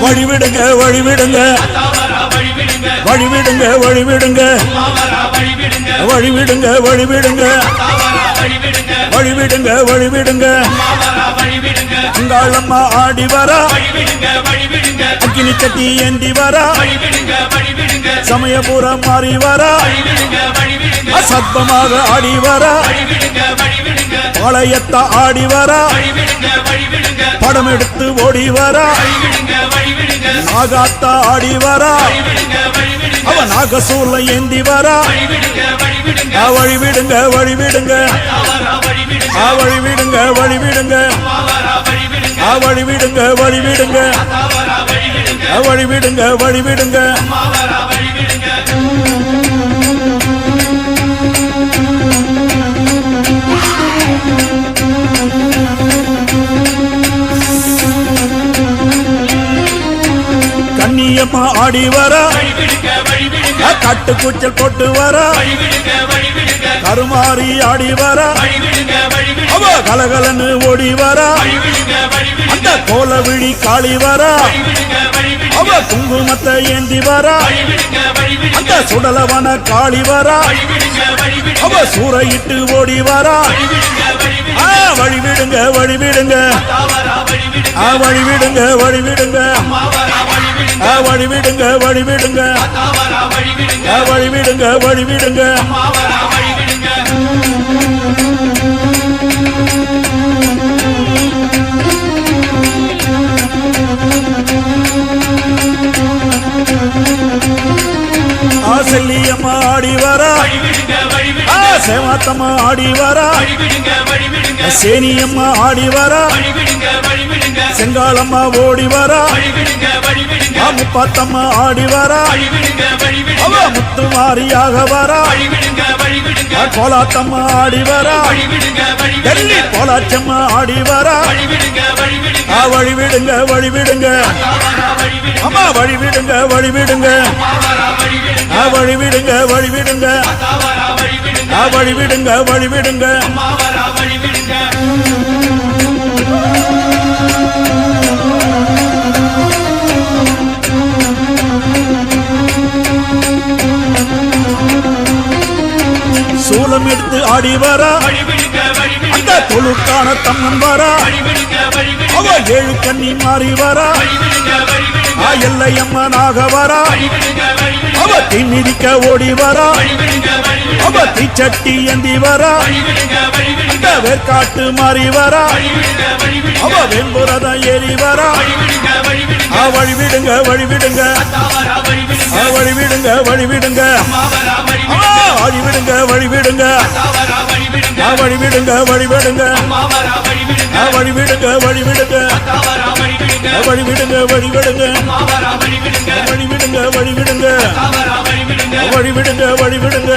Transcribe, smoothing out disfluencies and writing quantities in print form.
வழிவிடுங்க வழிவிடுங்க வழிவிடுங்க வழிவிடுங்க வழிவிடுங்க வழிவிடுங்க வழிவிடுங்க வழிவிடுங்க அங்காளம்மா ஆடி வரா அக்கினி கட்டி ஏந்தி வரா சமயபுரம் மாறி வரா அசத்தமாக ஆடி வரா பாளையத்த ஆடி வரா படம் எடுத்து ஓடி வரா நாகாத்தா ஆடி வரா அவ நாகசூர்ல ஏந்தி வரா வழிவிடுங்க வழிவிடுங்க வழிவிடுங்க வழிவிடுங்க வழிவிடுங்க வழிவிடுங்க வழிவிடுங்க வழிவிடுங்க கண்ணியம்மா ஆடி வரா கட்டு கூச்சல் போட்டு வரா கருமாறி ஆடி வரா அவ கலகலன்னு ஓடி வரா அந்த கோல விழி காளி வரா அவ குங்குமத்தை ஏந்தி வரா அந்த சுடலவன காளி வரா அவ சூறையிட்டு ஓடி வரா வழிவிடுங்க வழிவிடுங்க வழிவிடுங்க வழிவிடுங்க வழிவிடுங்க வழிவிடுங்க வழிவிடுங்க வழிவிடுங்க செல்லியம்மா ஆடி வரா சேவாத்தம்மா ஆடி வரா சேனியம்மா ஆடி வரா செங்காலம்மா ஓடி வரா முப்பாத்தம்மா ஆடி வரா அவ முத்து மாரியாக வரா கோலாத்தம்மா ஆடி வரா டெல்லி கோலாச்சம்மா ஆடி வரா வழிவிடுங்க வழிவிடுங்க அம்மா வழிவிடுங்க வழிவிடுங்க வழிவிடுங்க வழிவிடுங்க வழிவிடுங்க வழிவிடுங்க சூலம் எடுத்து ஆடி வரா அந்த தொழுக்கான தம்மன் வரா அவ ஏழு கண்ணி மாறி வரா எல்லையம்மனாக வரா அவ தீமிதிக்க ஓடி வரா அவ தீச்சட்டி ஏந்தி வரா அந்த வேர்காட்டு மாறி வரா அவ வெண்புரத ஏறி வரா வழிவிடுங்க வழிவிடுங்க வழிவிடுங்க வழிவிடுங்க வழிவிடுங்க வழிவிடுங்க வழிவிடுங்க வழிவிடுங்க வழிவிடுங்க வழிவிடுங்க வழிவிடுங்க வழிவிடுங்க வழிவிடுங்க வழிவிடுங்க வழிவிடுங்க வழிவிடுங்க